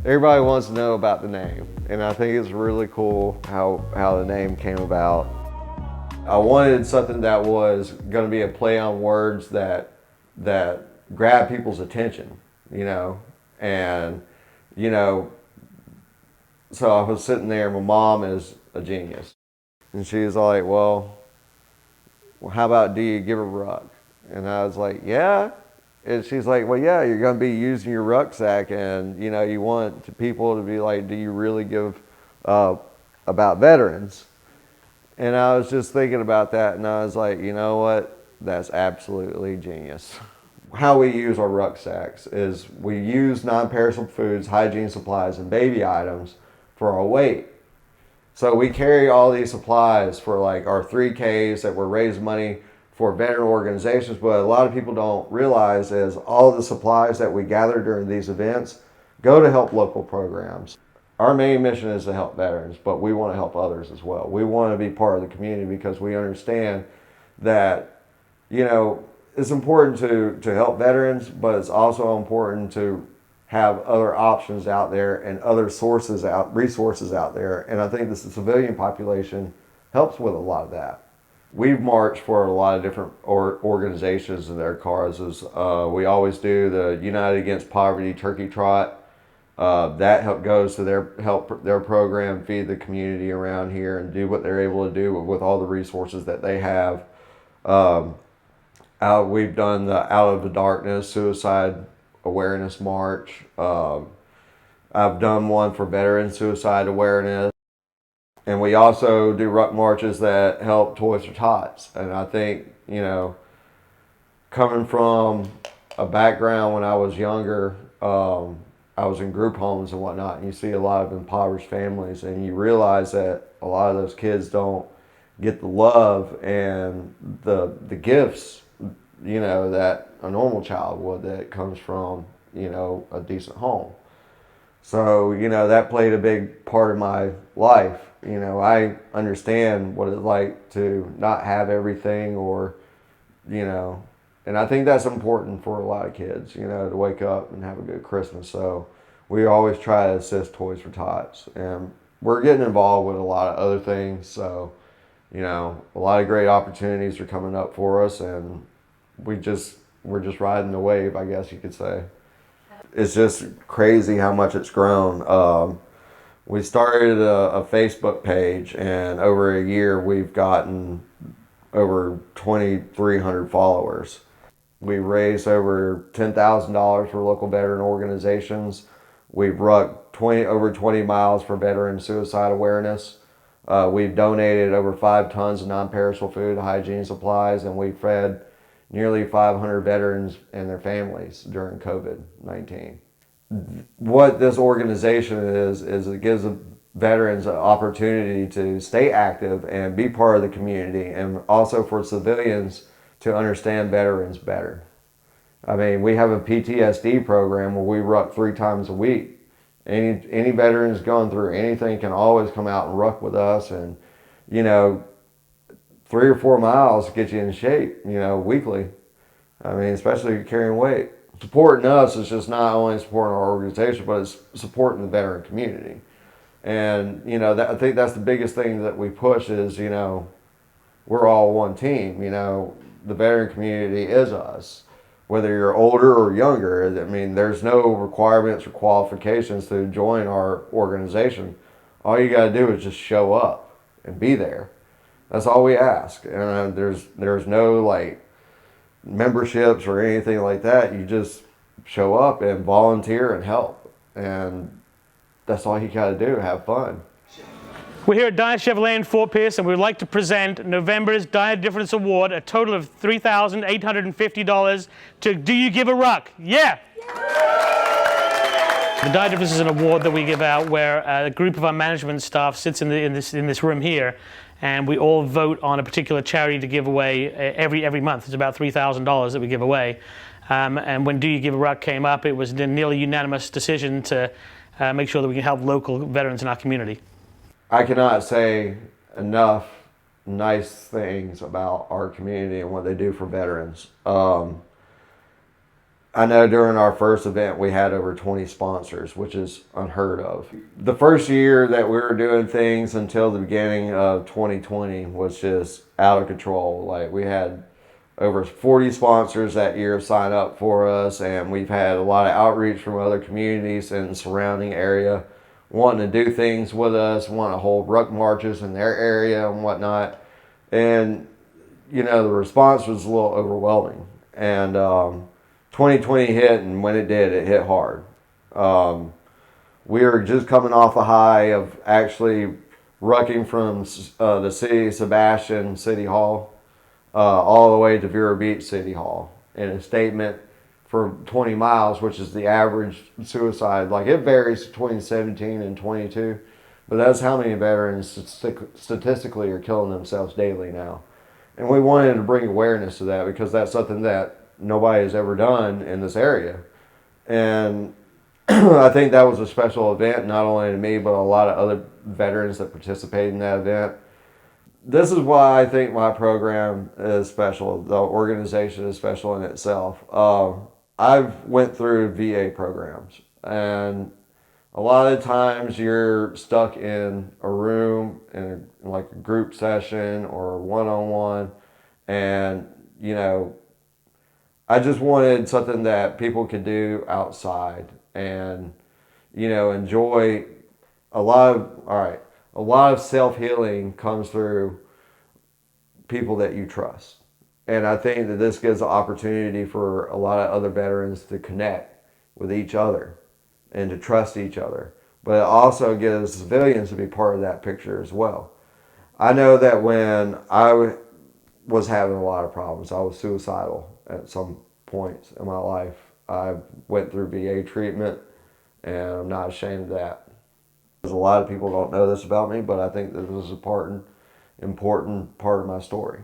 Everybody wants to know about the name, and I think it's really cool how the name came about. I wanted something that was going to be a play on words that grab people's attention, and so I was sitting there. My mom is a genius, and she was like, "Well, how about do you give a ruck?" And I was like, "Yeah." And she's like, "Well, yeah, you're going to be using your rucksack, and you want people to be like, do you really give about veterans?" And I was just thinking about that, and I was like, you know what? That's absolutely genius. How we use our rucksacks is we use non-perishable foods, hygiene supplies, and baby items for our weight. So we carry all these supplies for like our 3Ks that we're raising money for veteran organizations, but a lot of people don't realize is all of the supplies that we gather during these events go to help local programs. Our main mission is to help veterans, but we want to help others as well. We want to be part of the community because we understand that, it's important to help veterans, but it's also important to have other options out there and other resources out there. And I think the civilian population helps with a lot of that. We've marched for a lot of different organizations and their causes. We always do the United Against Poverty Turkey Trot. That goes to their program, feed the community around here and do what they're able to do with all the resources that they have. We've done the Out of the Darkness Suicide Awareness March. I've done one for veteran suicide awareness. And we also do ruck marches that help Toys for Tots. And I think, coming from a background when I was younger, I was in group homes and whatnot, and you see a lot of impoverished families, and you realize that a lot of those kids don't get the love and the gifts, that a normal child would, that comes from, a decent home. So, that played a big part of my life. I understand what it's like to not have everything and I think that's important for a lot of kids, to wake up and have a good Christmas. So we always try to assist Toys for Tots. And we're getting involved with a lot of other things. So, a lot of great opportunities are coming up for us, and we're just riding the wave, I guess you could say. It's just crazy how much it's grown. We started a Facebook page, and over a year we've gotten over 2,300 followers. We raised over $10,000 for local veteran organizations. We've rucked over 20 miles for veteran suicide awareness. We've donated over 5 tons of non-perishable food, hygiene supplies, and we've fed nearly 500 veterans and their families during COVID-19. What this organization is it gives veterans an opportunity to stay active and be part of the community, and also for civilians to understand veterans better. I mean, we have a PTSD program where we ruck 3 times a week. Any veterans going through anything can always come out and ruck with us, and 3 or 4 miles get you in shape, weekly. I mean, especially if you're carrying weight. Supporting us is just not only supporting our organization, but it's supporting the veteran community. And, I think that's the biggest thing that we push is, we're all one team. The veteran community is us. Whether you're older or younger, I mean, there's no requirements or qualifications to join our organization. All you got to do is just show up and be there. That's all we ask. And there's no memberships or anything like that. You just show up and volunteer and help. And that's all you got to do. Have fun. We're here at Dyer Chevrolet in Fort Pierce, and we would like to present November's Dyer Difference Award, a total of $3,850 to Do You Give A Ruck? Yeah! The Dyer Difference is an award that we give out where a group of our management staff sits in this room here, and we all vote on a particular charity to give away every month. It's about $3,000 that we give away. And when Do You Give A Ruck came up, it was a nearly unanimous decision to make sure that we can help local veterans in our community. I cannot say enough nice things about our community and what they do for veterans. I know during our first event we had over 20 sponsors, which is unheard of. The first year that we were doing things until the beginning of 2020 was just out of control. Like, we had over 40 sponsors that year sign up for us, and we've had a lot of outreach from other communities in the surrounding area wanting to do things with us, wanting to hold ruck marches in their area and whatnot. And the response was a little overwhelming. And 2020 hit, and when it did, it hit hard. We were just coming off a high of actually rucking from the city of Sebastian City Hall all the way to Vero Beach City Hall in a statement for 20 miles, which is the average suicide. Like, it varies between 17 and 22, but that's how many veterans statistically are killing themselves daily now. And we wanted to bring awareness to that because that's something that nobody has ever done in this area. And I think that was a special event, not only to me, but a lot of other veterans that participated in that event. This is why I think my program is special. The organization is special in itself. I've went through VA programs, and a lot of times you're stuck in a room in like a group session or one-on-one, and I just wanted something that people could do outside and enjoy. A lot of self-healing comes through people that you trust. And I think that this gives an opportunity for a lot of other veterans to connect with each other and to trust each other. But it also gives civilians to be part of that picture as well. I know that when I was having a lot of problems, I was suicidal at some points in my life. I went through VA treatment, and I'm not ashamed of that. A lot of people don't know this about me, but I think that this is an important part of my story.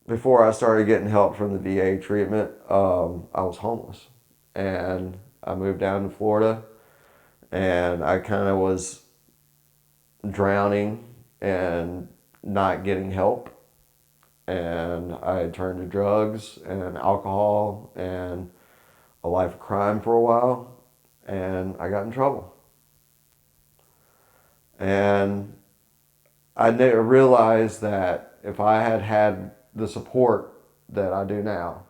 Before I started getting help from the VA treatment, I was homeless, and I moved down to Florida, and I kind of was drowning and not getting help, and I turned to drugs and alcohol and a life of crime for a while, and I got in trouble. And I realized that if I had had the support that I do now,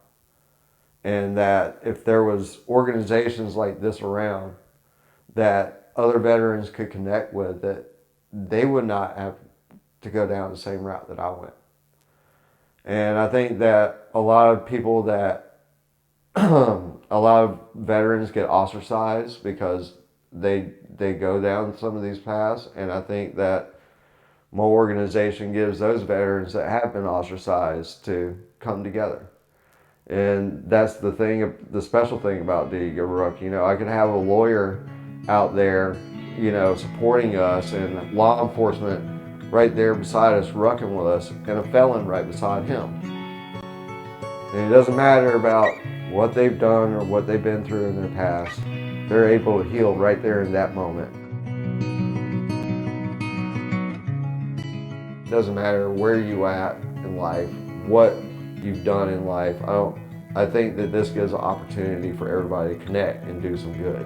and that if there was organizations like this around that other veterans could connect with, that they would not have to go down the same route that I went. And I think that a lot of people a lot of veterans get ostracized because they go down some of these paths, and I think that my organization gives those veterans that have been ostracized to come together. And that's the special thing about Do You Give A Ruck. I could have a lawyer out there, supporting us, and law enforcement right there beside us, rucking with us, and a felon right beside him. And it doesn't matter about what they've done or what they've been through in their past. They're able to heal right there in that moment. It doesn't matter where you at in life, what you've done in life. I think that this gives an opportunity for everybody to connect and do some good.